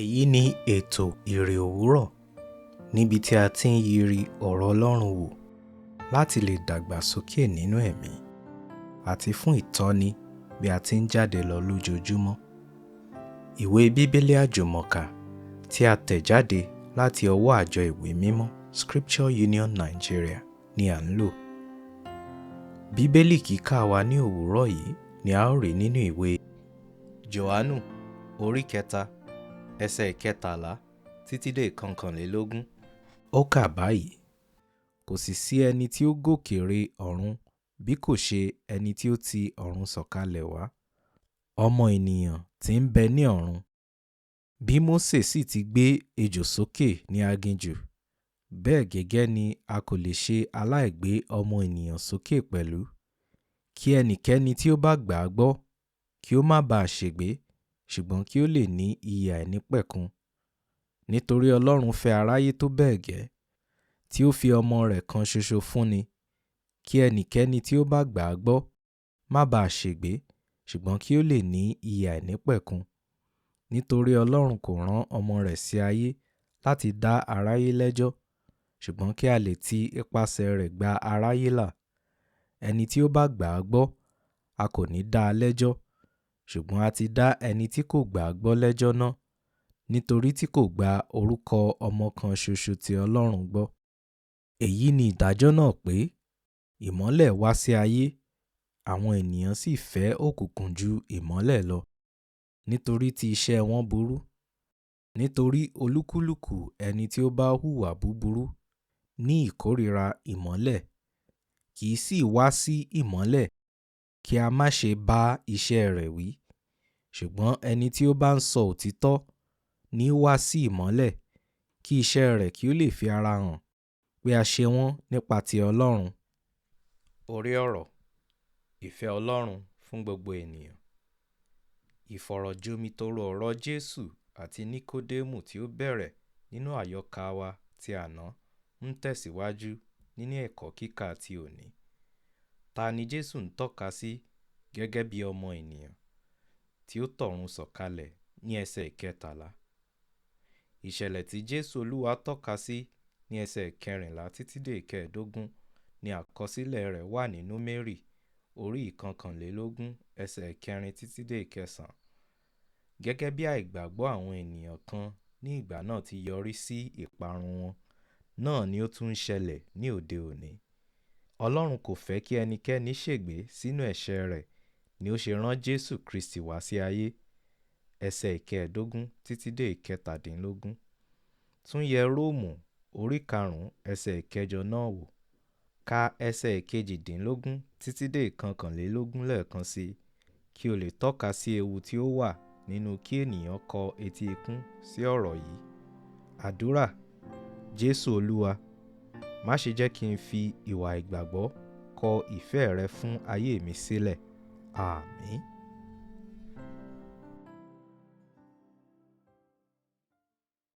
Èyí ni ètò Iri Owuro, níbi tí a ti ń yiri ọ̀rọ̀ Ọlọ́run wò láti lè dàgbà sókè nínú ẹ̀mí àti fún ìtọ́ni bí a ti ń jáde lọ lójoojúmọ́. Ìwé Bíbélì Àjùmọ tí a tẹ̀ jáde láti ọwọ́ àjọ ìwé mímọ́ Scripture Union Nigeria ni à ń lò. Bíbélì kíkà wa ní òwúrọ̀ yìí ni a ó rí nínú ìwé Jòhánù orí 3 ẹsẹ̀ 13 títí dé 21. Ó kà báyìí: kò sì sí ẹni tí ó gòkè re ọ̀run bí kò ṣe ẹni tí ó ti ọ̀run sọ̀kalẹ̀ wá, ọmọ ènìyàn tí ń bẹ ní ọ̀run. Bí Mósè sì ti gbé ejò sókè ní aginjù, bẹ́ẹ̀ gẹ́gẹ́ ni a kò lè ṣe aláìgbé ọmọ ènìyàn sókè pẹ̀lú, kí ẹnikẹ́ni tí ó bá gbà á gbọ́ kí ó má baà ṣègbé, ṣùgbọ́n kí ó lè ní ìyè àìnípẹ̀kun. Nítorí Ọlọ́run fẹ́ aráyé tó bẹ́ẹ̀ gẹ́, tí ó fi ọmọ rẹ̀ kan ṣoṣo fúnni, kí ẹnikẹ́ni tí ó bá gbà á gbọ́ má baà ṣègbé, ṣùgbọ́n kí ó lè ní ìyè àìnípẹ̀kun. Nítorí Ọlọ́run kò rán ọmọ rẹ̀ sí ayé láti dá aráyé lẹ́jọ́, ṣùgbọ́n kí a lè ti ipasẹ̀ rẹ̀ gba aráyé là. Ẹni tí ó bá gbà á gbọ́, a kò ní dá a lẹ́jọ́, ṣùgbọ́n a ti dá ẹni tí kò gbà á gbọ́ lẹ́jọ́ náà, nítorí tí kò gba orúkọ ọmọ kan ṣoṣo ti Ọlọ́run gbọ́. Èyí ni ìdájọ́ náà pé, ìmọ́lẹ̀ wá sí ayé, àwọn ènìyàn sì fẹ́ òkùnkùn ju ìmọ́lẹ̀ lọ, nítorí tí iṣẹ́ wọn burú. Nítorí olúkúlùkù ẹni tí ó bá hùwà búburú ní ìkórìíra ìmọ́lẹ̀, kì í sì wá sí ìmọ́lẹ̀ kí a má ṣe bá iṣẹ́ rẹ̀ wí. Ṣùgbọ́n ẹni tí ó bá ń sọ òtítọ́ ní wá sí ìmọ́lẹ̀, kí iṣẹ́ rẹ̀ kí ó lè fi ara hàn pé a ṣe wọ́n nípa ti Ọlọ́run. Orí ọ̀rọ̀: ìfẹ́ Ọlọ́run fún gbogbo ènìyàn. Ìfọ̀rọ̀jomitoro ọ̀rọ̀ Jésù àti Níkódémù tí ó bẹ̀rẹ̀ nínú àyọkà wa ti àná ń tẹ̀síwájú nínú ẹ̀kọ́ kíkà ti òní. Ta ni Jésù ń tọ́ka sí gẹ́gẹ́ bí ọmọ ènìyàn tí ó tọ̀run sọ̀kalẹ̀ ní ẹsẹ̀ 13? Ìṣẹ̀lẹ̀ tí Jésù Olúwa tọ́ka sí ní ẹsẹ̀ 14 títí dé 15 ni àkọsílẹ̀ rẹ̀ wà ní Númérì orí 21 ẹsẹ̀ 4 títí dé 9. Gẹ́gẹ́ bí àìgbàgbọ́ àwọn ènìyàn kan ní ìgbà náà ti yọrí sí ìparun wọn, náà ni ó tún ń ṣẹlẹ̀ ní òde òní. Ọlọ́run kò fẹ́ kí ẹnikẹ́ni ṣègbé sínú ẹ̀ṣẹ̀ rẹ̀ ni ó ṣe rán Jésù Kristi wá sí ayé. Ẹsẹ̀ 15 títí dé 17. Tún yẹ Róòmù orí 5 ẹsẹ̀ 8 náà wò. Ka ẹsẹ̀ 18 títí dé 21 lẹ́ẹ̀kan sí, kí o lè tọ́ka sí ewu tí ó wà nínú kí ènìyàn kọ etí ikún sí ọ̀rọ̀ yìí. Àdúrà: Jésù Olúwa, má ṣe jẹ́ kí n fi ìwà ìgbàgbọ́ kọ ìfẹ́ rẹ fún ayé mi sílẹ̀. Àmín.